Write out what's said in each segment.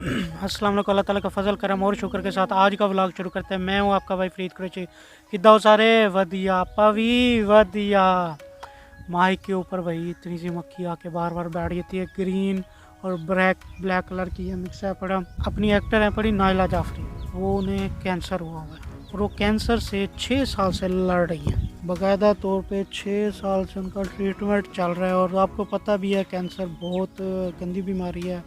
अस्सलाम वालेकुम। अल्लाह ताला का फजल करम और शुक्र के साथ आज का व्लॉग शुरू करते हैं। मैं हूँ आपका भाई फरीद कुरैशी। किद्दां हो सारे वधिया पवी वधिया। माइक के ऊपर भाई इतनी सी मक्खी आके बार बार बैठ जाती है। ग्रीन और ब्लैक कलर की है मिक्स है। पड़ा अपनी एक्टर है पड़ी नाइला जाफरी, वो उन्हें कैंसर हुआ हुआ है और वो कैंसर से 6 साल से लड़ रही है। बाकायदा तौर पे 6 साल से उनका ट्रीटमेंट चल रहा है। और आपको पता भी है कैंसर बहुत गंदी बीमारी है,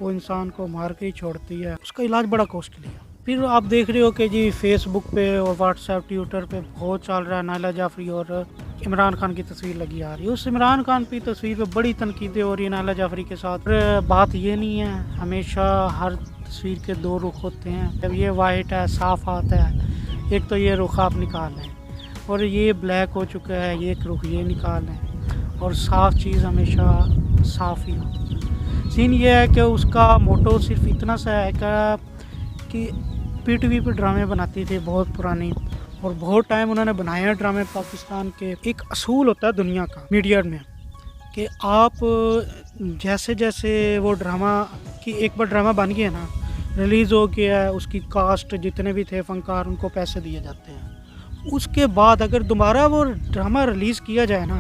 वो इंसान को मार के ही छोड़ती है। उसका इलाज बड़ा कॉस्टली है। फिर आप देख रहे हो कि जी फेसबुक पे और व्हाट्सएप ट्विटर पे बहुत चल रहा है नाइला जाफरी और इमरान खान की तस्वीर लगी आ रही है। उस इमरान खान की तस्वीर पे बड़ी तनकीदें हो रही है नाइला जाफरी के साथ। बात ये नहीं है, हमेशा हर तस्वीर के दो रुख होते हैं। जब ये वाइट है साफ हाथ है, एक तो ये रुख आप निकाल लें, और ये ब्लैक हो चुका है ये एक रुख ये निकाल लें, और साफ़ चीज़ हमेशा साफ़ ही होती है। सीन ये है कि उसका मोटो सिर्फ इतना सा है कि पीटीवी पे ड्रामे बनाती थी बहुत पुरानी, और बहुत टाइम उन्होंने बनाए हैं ड्रामे पाकिस्तान के। एक असूल होता है दुनिया का मीडिया में कि आप जैसे जैसे वो ड्रामा की एक बार ड्रामा बन गया ना, रिलीज़ हो गया है, उसकी कास्ट जितने भी थे फनकार उनको पैसे दिए जाते हैं। उसके बाद अगर दोबारा वो ड्रामा रिलीज़ किया जाए ना,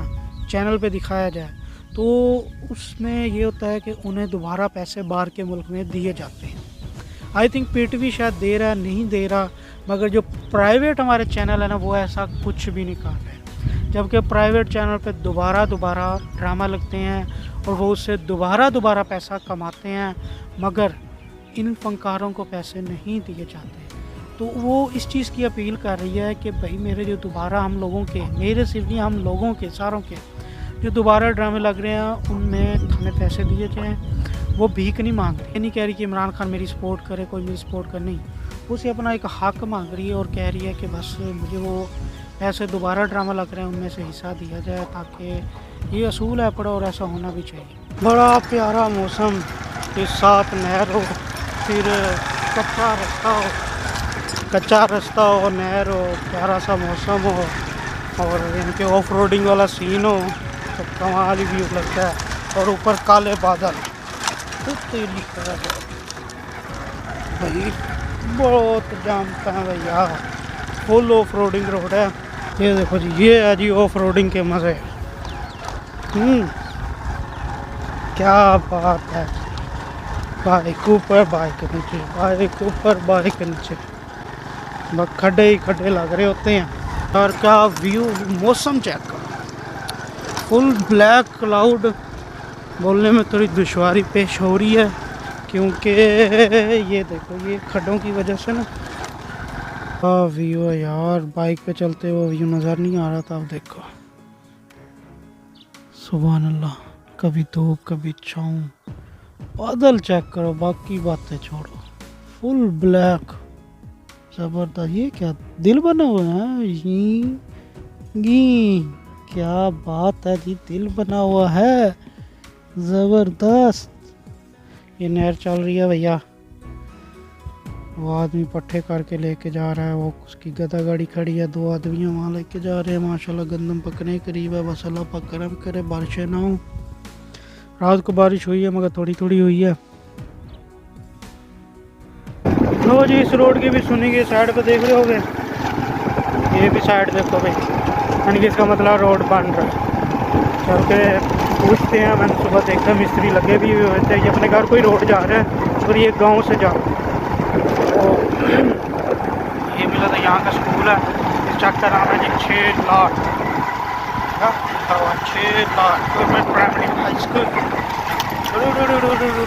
चैनल पे दिखाया जाए, तो उसमें ये होता है कि उन्हें दोबारा पैसे बाहर के मुल्क में दिए जाते हैं। आई थिंक पीटीवी शायद दे रहा नहीं दे रहा, मगर जो प्राइवेट हमारे चैनल है ना वो ऐसा कुछ भी नहीं कर रहे। जबकि प्राइवेट चैनल पे दोबारा ड्रामा लगते हैं और वो उससे दोबारा पैसा कमाते हैं, मगर इन फनकारों को पैसे नहीं दिए जाते। तो वो इस चीज़ की अपील कर रही है कि भाई मेरे जो दोबारा हम लोगों के, मेरे सिर्फ नहीं हम लोगों के सारों के जो दोबारा ड्रामे लग रहे हैं उनमें हमें पैसे दिए जाएँ। वो भीख नहीं मांग रही, ये नहीं कह रही कि इमरान खान मेरी सपोर्ट करे, कोई मेरी सपोर्ट कर, नहीं, उसे अपना एक हक मांग रही है और कह रही है कि बस मुझे वो पैसे दोबारा ड्रामा लग रहे हैं उनमें से हिस्सा दिया जाए, ताकि ये असूल है पड़ा और ऐसा होना भी चाहिए। बड़ा प्यारा मौसम के साथ नहर हो, फिर कच्चा रास्ता हो, नहर हो, प्यारा सा मौसम हो और इनके ऑफ रोडिंग वाला सीन हो तो कमाल ही व्यू लगता है। और ऊपर काले बादल, तो तेरी भाई बहुत जमता है भैया। फुल ऑफ रोडिंग रोड है। ये देखो जी, ये है जी ऑफ रोडिंग के मज़े। क्या बात है। बाइक ऊपर बाइक नीचे, बाइक ऊपर बाइक नीचे, बस खड्डे ही खड्डे लग रहे होते हैं। और क्या व्यू, मौसम चेक करो, फुल ब्लैक क्लाउड। बोलने में थोड़ी दुश्वारी पेश हो रही है क्योंकि ये देखो ये खड्डों की वजह से ना व्यू है यार। बाइक पे चलते हुए व्यू नज़र नहीं आ रहा था। अब देखो, सुभान अल्लाह, कभी धूप कभी छाँव। बादल चेक करो, बाकी बातें छोड़ो, फुल ब्लैक ज़बरदस्त। ये क्या दिल बना हुआ है क्या बात है जी, दिल बना हुआ है ज़बरदस्त। ये नहर चल रही है भैया, वो आदमी पट्टे करके लेके जा रहा है, वो उसकी गधा गाड़ी खड़ी है, 2 आदमी वहाँ लेके जा रहे हैं। माशाल्लाह गंदम पकने करीब है, बस अल्लाह पाक करम करे बारिशें ना हो। रात को बारिश हुई है मगर थोड़ी थोड़ी हुई है। लो जी, इस रोड की भी सुनिए, साइड पे देख रहे होगे, ये भी साइड देखो भाई, यानी कि इसका मतलब रोड बन रहा है। चल के पूछते हैं, मैंने सुबह देखा मिस्त्री लगे भी हुए थे। ये अपने घर कोई रोड जा रहा है और ये गांव से जा रहा है। तो ये मिला था यहाँ का स्कूल है, इस चेक कराना जी 6 lakh 6 lakh government primary high school.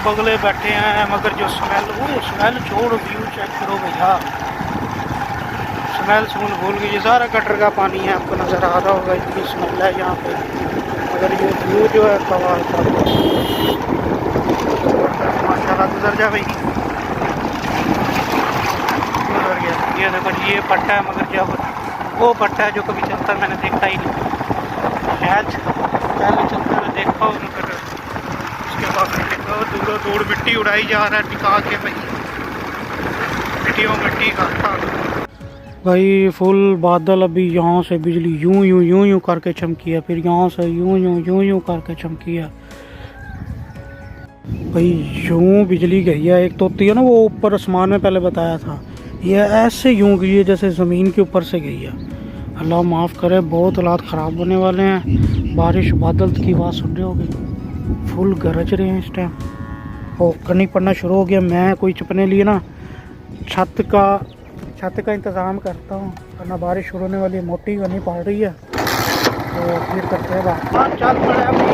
बगले बैठे हैं, मगर जो स्मेल, वो स्मेल छोड़, व्यू चेक करो भैया। स्मेल भूल गई। ये सारा गटर का पानी है, आपको नज़र आ रहा होगा, इतनी स्मेल है यहाँ पे। मगर ये व्यू जो है कमाल का, माशाल्लाह। गुजर जा भाई, गुजर गया। ये देखो जी, ये पट्टा है, मगर जब वो पट्टा है जो कभी चलता है मैंने देखा ही नहीं, शायद पहले चलता है देखा हो, मगर उसके बाद दूर दूर मिट्टी उड़ाई जा रहा है टिका के भाई, मिट्टी का भाई फुल बादल। अभी यहाँ से बिजली यूं करके चमकी है, फिर यहाँ से यूं करके चमकी है। भाई यूं बिजली गई है, एक तो होती है ना वो ऊपर आसमान में पहले बताया था, ये ऐसे यूं गई है जैसे ज़मीन के ऊपर से गई है। अल्लाह माफ़ करे, बहुत हालात ख़राब होने वाले हैं। बारिश बादल की आवाज़ सुन रहे होगे, फुल गरज रहे हैं इस टाइम। और कनी पड़ना शुरू हो गया। मैं कोई चुपने लिए ना छत का इंतज़ाम करता हूँ, वरना बारिश शुरू होने वाली है। मोटी करनी पड़ रही है तो फिर करते हैं बात। चल पड़े अभी,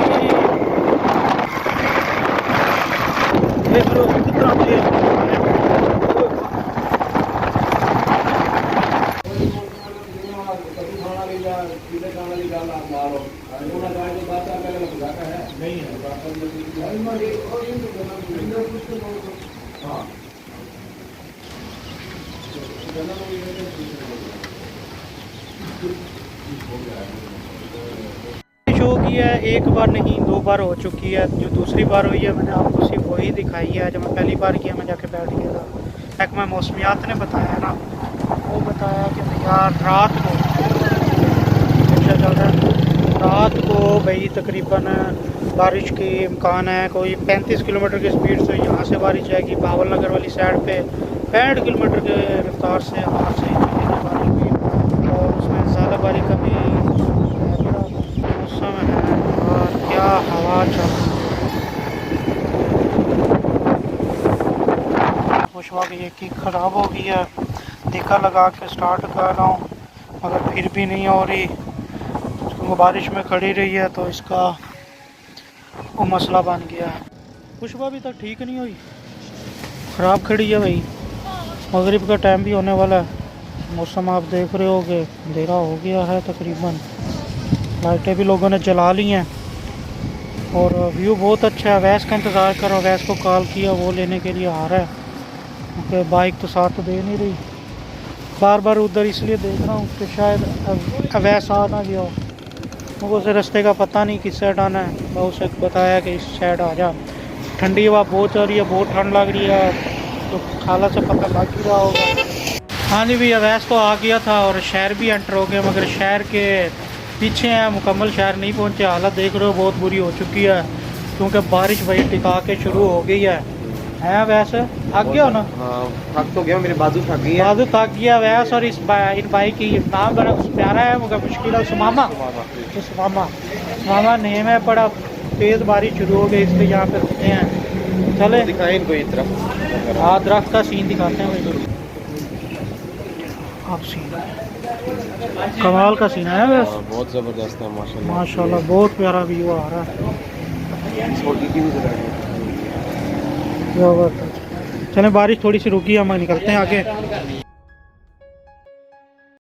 देख लो कितना तेज। हो गई है, एक बार नहीं 2 बार हो चुकी है। जो दूसरी बार हुई है मैंने आपको सिर्फ वही दिखाई है। जब मैं पहली बार किया मैं जाके बैठ गया था। एक मैं मौसमियात ने बताया ना, वो बताया कि भैया रात को अच्छा चल रहा है, रात को भाई तकरीबन बारिश के इम्कान है। कोई 35 किलोमीटर की स्पीड से यहाँ से बारिश जाएगी, बावल नगर वाली साइड पे 65 किलोमीटर के रफ्तार से वहाँ से चलेगी बारिश भी। और उसमें ज़्यादा बारिश का भी मौसम है और क्या हवा चल रही है। खुशवा की एक किक ख़राब हो गई है, देखा लगा के स्टार्ट कर रहा हूँ मगर फिर भी नहीं हो रही। वो बारिश में खड़ी रही है तो इसका वो मसला बन गया है। खुशबा अभी तक ठीक नहीं हुई, ख़राब खड़ी है भाई। मगरिब का टाइम भी होने वाला है, मौसम आप देख रहे होगे अंधेरा हो गया है तकरीबन। लाइटें भी लोगों ने जला ली हैं और व्यू बहुत अच्छा है। वैस का इंतज़ार करो, वैस को कॉल किया, वो लेने के लिए आ रहा है क्योंकि बाइक तो साथ तो दे नहीं रही। बार बार उधर इसलिए देख रहा हूँ कि शायद अवैस आ ना गया हो। मुझे उसे रास्ते का पता नहीं किस साइड आना है, मैं उसे बताया कि इस साइड आ जा। ठंडी हवा बहुत चल रही है, बहुत ठंड लग रही है, तो खाला से पता लग ही रहा होगा। हाँ जी भैया, अवैस तो आ गया था और शहर भी एंटर हो गया, मगर शहर के पीछे हैं, मुकम्मल शहर नहीं पहुँचे। हालत देख रहे हो बहुत बुरी हो चुकी है क्योंकि बारिश भाई टिका के शुरू हो गई है। वैसे थक गया हो ना? हाँ, थक तो गया, मेरी बाजू थक गई है। बाजू थक गया वैस। और इन भाई की नाम बड़ा प्यारा है मगर मुश्किल है, सुमामा। सुमामा नेम है, बड़ा तेज़ बारिश शुरू हो गई इसलिए यहाँ पे रुकते हैं। चले दिखाएं इनको ये तरफ। हाँ, दरख्त का सीन दिखाते हैं भाई। आप सीन कमाल का सीन है वैसे, बहुत ज़बरदस्त है माशाल्लाह। माशाल्लाह बहुत प्यारा व्यू आ रहा है। चलें बारिश थोड़ी सी रुकी है, हम निकलते हैं आगे।